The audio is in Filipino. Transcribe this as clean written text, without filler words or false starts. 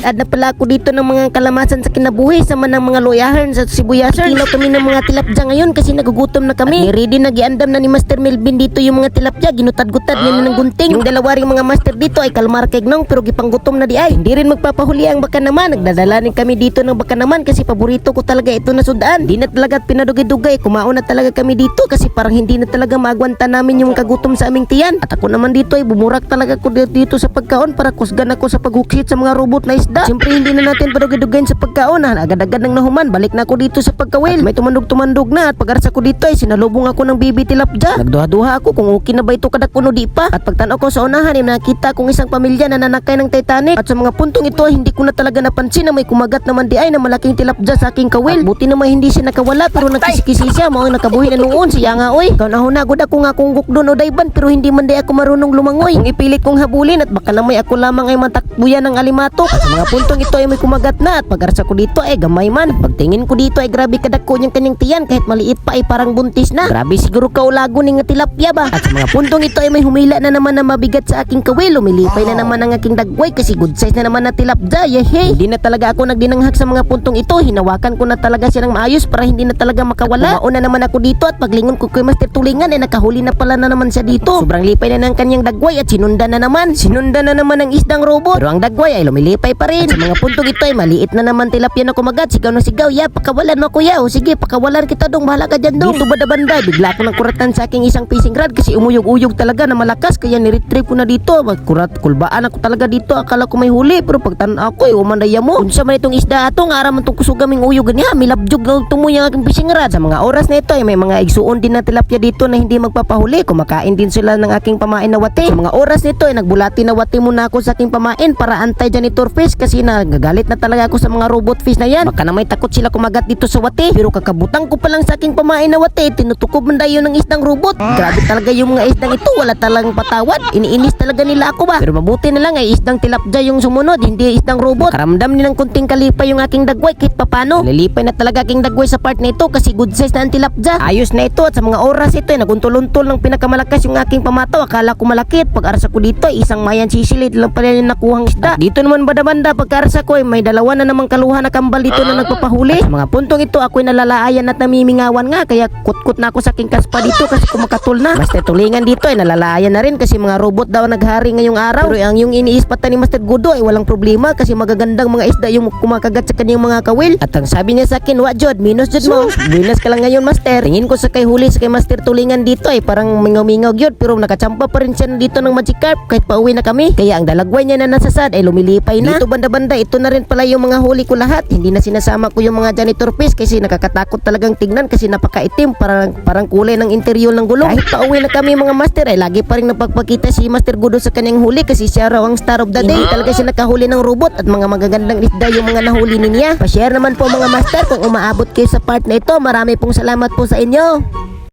Ad na pala ako dito ng mga kalamasan sa kinabuhi sama ng mga loyahan sa sibuyasan. Kilaw kami ng mga tilapia ngayon kasi nagugutom na kami. Ready na giandam na ni Master Melvin dito yung mga tilapia. Ginutad-gutad niya na ng gunting. Yung dalawa ring mga master dito ay kalmar kay Gnong pero gipanggutom na di ay. Hindi rin magpapahuli ang baka naman. Nagdadala rin kami dito ng baka naman kasi paborito ko talaga ito na sudaan. Di na talaga pinadugay-dugay. Kumaon na talaga kami dito kasi parang hindi na talaga maagwanta namin yung kagutom sa aming tiyan. At ako naman dito ay bumurak talaga ko dito sa pagkaon para kusgan ako sa paghuksit sa mga robot na isda. Siyempre hindi na natin padugay-dugayin sa pagkaon. Agad-agad nang nahuman. Balik na ako dito sa pagkawil. May tumandog-tumandog na at pag-arsa ko dito ay sinalubong ako ng baby tilapia. Nagduha-duha ako kung okay na ba ito kada kuno di pa. At pagtanaw ko sa unahan ay nakita kong isang pamilya na nanakay ng Titanic. At sa mga puntong ito ay hindi ko na talaga napansin na may kumagat naman di ay na malaking tilapia sa aking kawil. At buti naman hindi siya nakawala pero nagkisikisi siya. Mga nakabuhi na noon siya nga oy. Ikaw nahunagod ako nga kung gukdon o dayban pero hindi man di ako marunong lumangoy. Kung ipilit kong habulin at baka na may ako lamang ay matakbuyan ng alimatok. At sa mga puntong ito ay may kumagat na at pag-arsa ko dito ay gamay man. Pagtingin ko dito ay grabe kadako niyang kanyang tiyan kahit maliit pa ay parang buntis na. Grabe siguro kaulago ni nga tilapia ba. At sa mga puntong ito ay may humila na naman na mabigat sa aking kawil. Umilipay na naman ang aking dagway kasi good size na naman na tilapia. Yehey! Hindi na talaga ako nagdinanghak sa mga puntong ito. Hinawakan ko na talaga siya ng maayos para hindi na talaga makawala. Kumaon na naman ako dito at paglingon ko kay Master Tulingan ay nakahuli na pala na naman siya dito. Sobrang lipay na ng kanyang dagway at sinundan na naman. Sinundan na naman ang isdang robot. Pero ang dagway ay lumilipay pa rin. At sa mga puntong ito ay maliit na naman tilapia na kumagat. Sigaw na sigaw. Ya, pakawalan mo kuya. O sige, pakawalan kita dong. Bahala ka dyan dong. Dito banda-banda. Bigla ko ng kuratan sa aking isang fishing rod kasi umuyog-uyog talaga na malakas. Kaya niretrieve ko na dito. Magkurat, kulbaan ako talaga dito. Akala ko may huli. Pero pagtanan ako ay umandaya mo. Unsa man itong isda ato. Nga araman itong kusugaming uyog niya. Milabjog na tumuy ang aking fishing rod. Sa mga oras na ito ay may mga igsuon din na tilapia dito na hindi magpapahuli. Kumakain din sila ng aking pamain na wati. Sa mga oras nito ay nagbulati na wati muna ako sa aking pamain para antay janitor fish kasi nagagalit na talaga ako sa mga robot fish na yan. Baka na may takot sila kumagat dito sa wati. Pero kakabutang ko pa lang sa aking pamain na wati, tinutukob man dayo ng isdang robot. Grabe talaga yung mga isdang ito, wala talagang patawad. Iniinis talaga nila ako ba. Pero mabuti na lang ay isdang tilapia yung sumunod, hindi isdang robot. Karamdam nilang kunting kalipay yung aking dagway kahit papano. Nalilipay na talaga aking dagway sa part na ito kasi good size na ang tilapia. Ayos na ito at sa mga oras ito ay naguntol-untol ng pinakamalakas yung aking pamato. Akala ko malaki at pag-arsa ko dito ay isang mayan sisilid lang pala yung nakuhang isda. At dito naman banda-banda pagkarsa ko ay may dalawa na namang kaluhan na kambal dito na nagpapahuli. At sa mga puntong ito ako'y nalalaayan at namimingawan nga kaya kutkut na ako sa aking kaspa dito kasi kumakatul na. Master Tulingan dito ay nalalaayan na rin kasi mga robot daw naghari ngayong araw. Pero ang yung iniispatan ni Master Gudo ay walang problema kasi magagandang mga isda yung kumakagat sa kanyang mga kawil. At ang sabi niya sa akin, wa jod, minus jod mo. Minus ka lang ngayon Master. Tingin ko sa kay huli sa kay Master Tulingan dito ay parang mingaw-mingaw yun pero nakachampa pa rin siya dito ng Magikarp kahit pauwi na kami. Kaya ang dalagway niya na nasasad ay lumilipay na. Dito banda-banda ito na rin pala yung mga huli ko lahat. Hindi na sinasama ko yung mga janitor fish kasi nakakatakot talagang tignan kasi napakaitim parang kulay ng interior ng gulong. Kahit pauwi na kami mga master ay lagi pa rin napagpakita si Master Gudo sa kanyang huli kasi siya raw ang star of the day. Talaga siya nakahuli ng robot at mga magagandang isda yung mga nahuli niya. Pa-share naman po mga master kung umaabot kayo sa part na ito. Marami pong salamat po sa inyo.